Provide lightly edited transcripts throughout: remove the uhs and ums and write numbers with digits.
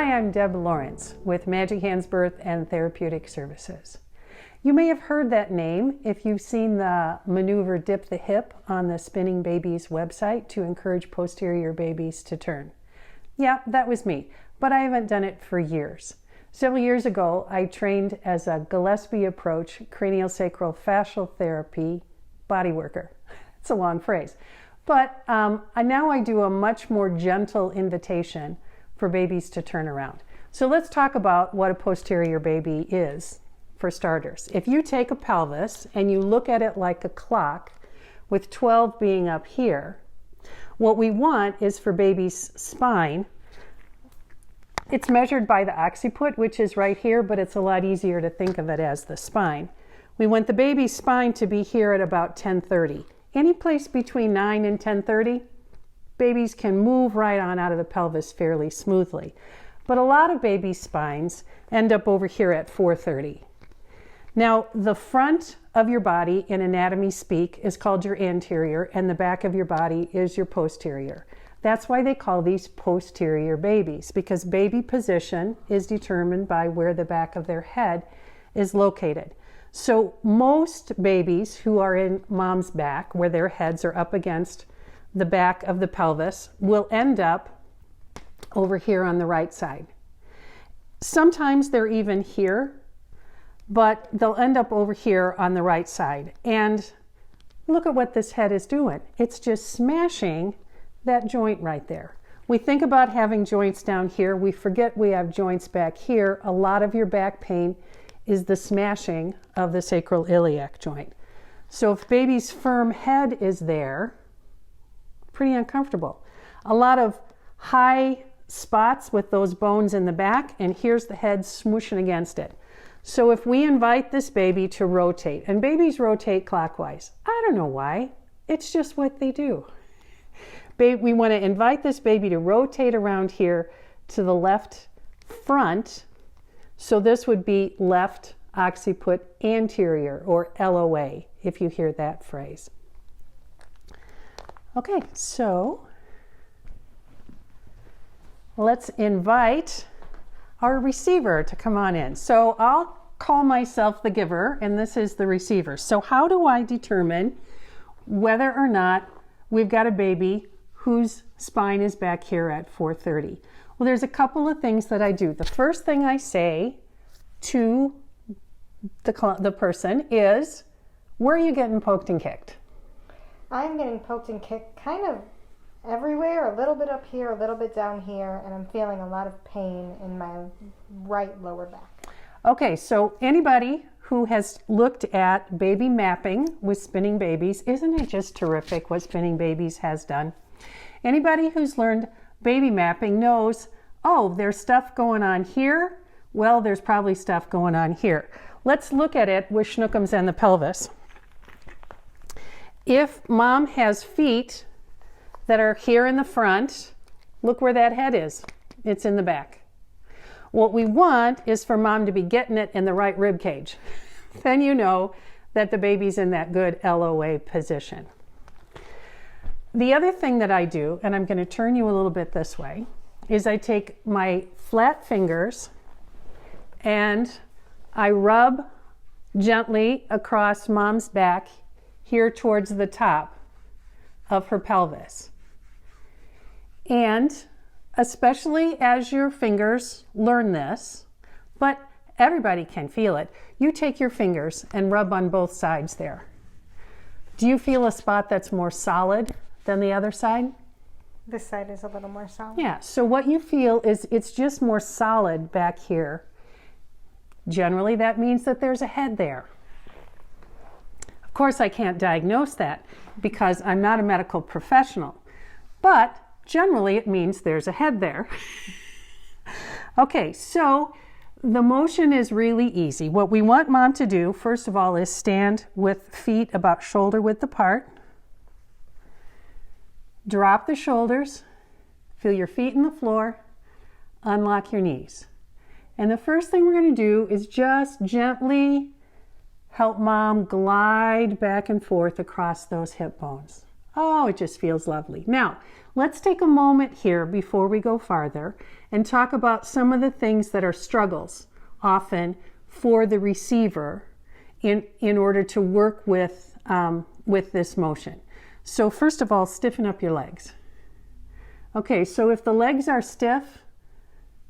Hi, I'm Deb Lawrence with Magic Hands Birth and Therapeutic Services. You may have heard that name if you've seen the maneuver Dip the Hip on the Spinning Babies website to encourage posterior babies to turn. Yeah, that was me, but I haven't done it for years. Several years ago, I trained as a Gillespie approach craniosacral fascial therapy body worker. It's a long phrase. But now I do a much more gentle invitation for babies to turn around. So let's talk about what a posterior baby is, for starters. If you take a pelvis and you look at it like a clock, with 12 being up here, what we want is for baby's spine. It's measured by the occiput, which is right here, but it's a lot easier to think of it as the spine. We want the baby's spine to be here at about 10:30. Any place between 9 and 10:30, babies can move right on out of the pelvis fairly smoothly. But a lot of baby spines end up over here at 4:30. Now, the front of your body in anatomy speak is called your anterior, and the back of your body is your posterior. That's why they call these posterior babies, because baby position is determined by where the back of their head is located. So most babies who are in mom's back, where their heads are up against the back of the pelvis, will end up over here on the right side. Sometimes they're even here, but they'll end up over here on the right side. And look at what this head is doing. It's just smashing that joint right there. We think about having joints down here. We forget we have joints back here. A lot of your back pain is the smashing of the sacroiliac joint. So if baby's firm head is there, pretty uncomfortable. A lot of high spots with those bones in the back, and here's the head smooshing against it. So if we invite this baby to rotate, and babies rotate clockwise, I don't know why, it's just what they do. We want to invite this baby to rotate around here to the left front. So this would be left occiput anterior, or LOA, if you hear that phrase. Okay, so let's invite our receiver to come on in. So I'll call myself the giver, and this is the receiver. So how do I determine whether or not we've got a baby whose spine is back here at 4:30? Well, there's a couple of things that I do. The first thing I say to the person is, where are you getting poked and kicked? I'm getting poked and kicked kind of everywhere, a little bit up here, a little bit down here, and I'm feeling a lot of pain in my right lower back. Okay, so anybody who has looked at baby mapping with Spinning Babies, isn't it just terrific what Spinning Babies has done? Anybody who's learned baby mapping knows, oh, there's stuff going on here. Well, there's probably stuff going on here. Let's look at it with Schnookums and the pelvis. If mom has feet that are here in the front, look where that head is. It's in the back. What we want is for mom to be getting it in the right rib cage. Then you know that the baby's in that good LOA position. The other thing that I do, and I'm going to turn you a little bit this way, is I take my flat fingers and I rub gently across mom's back here towards the top of her pelvis. And especially as your fingers learn this, but everybody can feel it, you take your fingers and rub on both sides there. Do you feel a spot that's more solid than the other side? This side is a little more solid. Yeah, so what you feel is it's just more solid back here. Generally, that means that there's a head there. Of course, I can't diagnose that because I'm not a medical professional, but generally it means there's a head there. Okay, so the motion is really easy. What we want mom to do, first of all, is stand with feet about shoulder width apart. Drop the shoulders, feel your feet in the floor, unlock your knees. And the first thing we're going to do is just gently help mom glide back and forth across those hip bones. Oh, it just feels lovely. Now, let's take a moment here before we go farther and talk about some of the things that are struggles often for the receiver in order to work with this motion. So first of all, stiffen up your legs. Okay, so if the legs are stiff,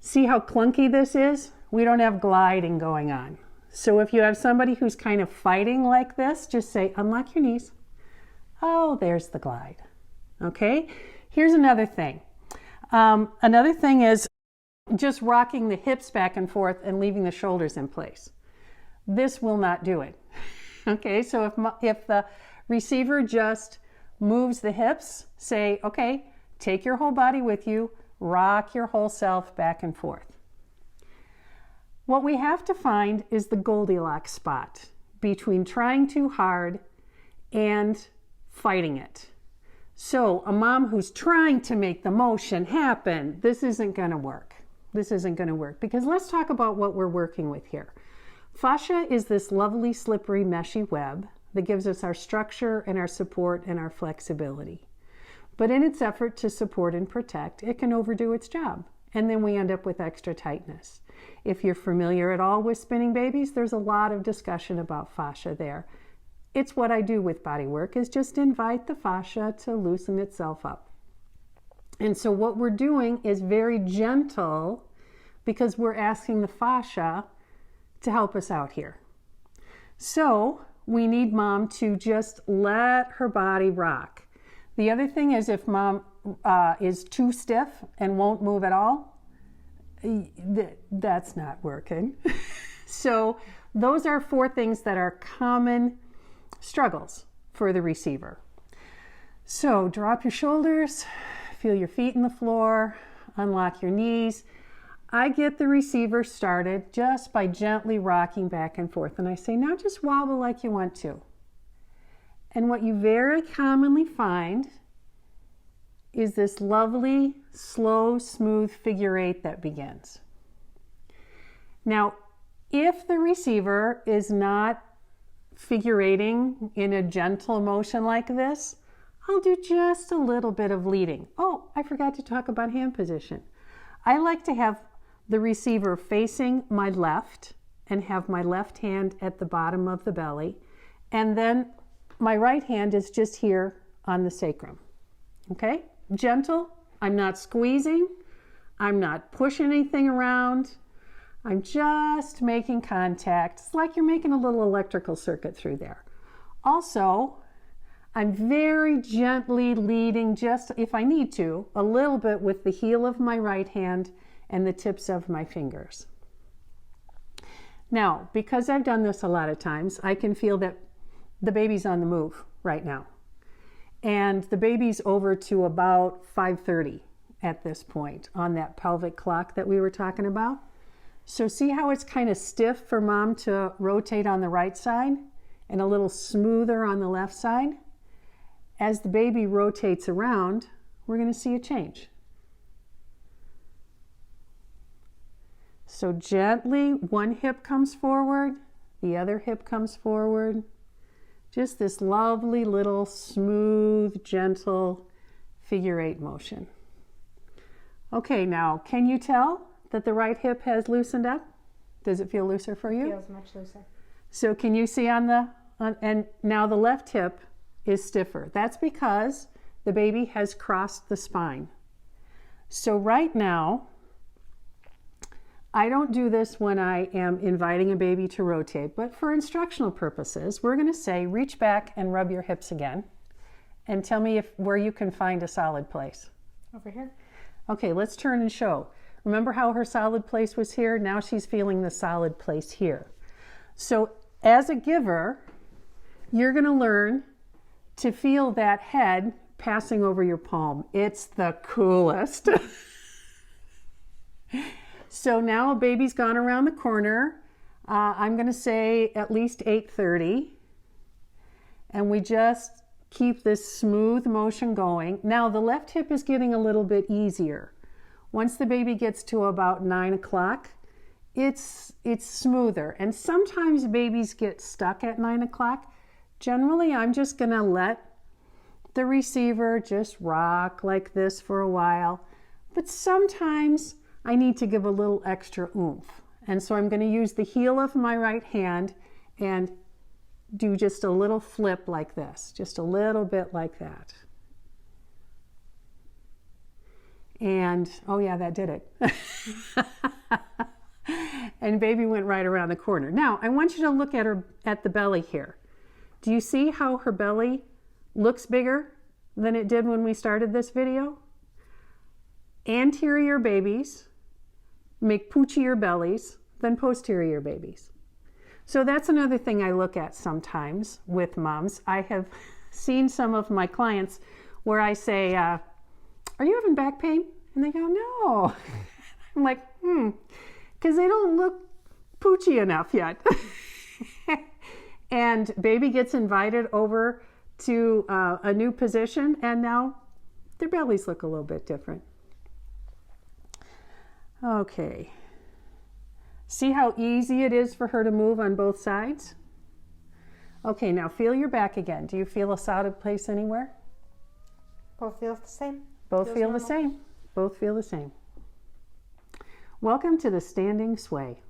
see how clunky this is? We don't have gliding going on. So if you have somebody who's kind of fighting like this, just say, unlock your knees. Oh, there's the glide. Okay, here's another thing. Another thing is just rocking the hips back and forth and leaving the shoulders in place. This will not do it. Okay, so if the receiver just moves the hips, say, okay, take your whole body with you, rock your whole self back and forth. What we have to find is the Goldilocks spot between trying too hard and fighting it. So a mom who's trying to make the motion happen, this isn't going to work. This isn't going to work, because let's talk about what we're working with here. Fascia is this lovely slippery meshy web that gives us our structure and our support and our flexibility. But in its effort to support and protect, it can overdo its job, and then we end up with extra tightness. If you're familiar at all with spinning babies, there's a lot of discussion about fascia there. It's what I do with bodywork, is just invite the fascia to loosen itself up. And so what we're doing is very gentle, because we're asking the fascia to help us out here. So we need mom to just let her body rock. The other thing is, if mom is too stiff and won't move at all, that's not working. So those are 4 things that are common struggles for the receiver. So drop your shoulders, feel your feet in the floor, unlock your knees. I get the receiver started just by gently rocking back and forth. And I say, now just wobble like you want to. And what you very commonly find is this lovely, slow, smooth figure 8 that begins. Now, if the receiver is not figure-8ing in a gentle motion like this, I'll do just a little bit of leading. Oh, I forgot to talk about hand position. I like to have the receiver facing my left and have my left hand at the bottom of the belly, and then my right hand is just here on the sacrum. Okay? Gentle. I'm not squeezing. I'm not pushing anything around. I'm just making contact. It's like you're making a little electrical circuit through there. Also, I'm very gently leading, just if I need to, a little bit with the heel of my right hand and the tips of my fingers. Now, because I've done this a lot of times, I can feel that the baby's on the move right now. And the baby's over to about 5:30 at this point on that pelvic clock that we were talking about. So see how it's kind of stiff for mom to rotate on the right side and a little smoother on the left side? As the baby rotates around, we're going to see a change. So gently, one hip comes forward, the other hip comes forward. Just this lovely little smooth, gentle figure 8 motion. Okay, now can you tell that the right hip has loosened up? Does it feel looser for you? It feels much looser. So can you see and now the left hip is stiffer. That's because the baby has crossed the spine. So right now, I don't do this when I am inviting a baby to rotate, but for instructional purposes, we're going to say reach back and rub your hips again and tell me where you can find a solid place. Over here. Okay, let's turn and show. Remember how her solid place was here? Now she's feeling the solid place here. So as a giver, you're going to learn to feel that head passing over your palm. It's the coolest. So now a baby's gone around the corner. I'm going to say at least 8:30. And we just keep this smooth motion going. Now the left hip is getting a little bit easier. Once the baby gets to about 9 o'clock, it's smoother. And sometimes babies get stuck at 9 o'clock. Generally, I'm just going to let the receiver, just rock like this for a while. But sometimes I need to give a little extra oomph. And so I'm going to use the heel of my right hand and do just a little flip like this, just a little bit like that. And, oh yeah, that did it. And baby went right around the corner. Now, I want you to look at the belly here. Do you see how her belly looks bigger than it did when we started this video? Anterior babies make poochier bellies than posterior babies. So that's another thing I look at sometimes with moms. I have seen some of my clients where I say, are you having back pain? And they go, no. I'm like, because they don't look poochy enough yet. And baby gets invited over to a new position, and now their bellies look a little bit different. Okay. See how easy it is for her to move on both sides? Okay, now feel your back again. Do you feel a solid place anywhere? Both feels the same. Both Feels feel the normal. same. Both feel the same. Welcome to the standing sway.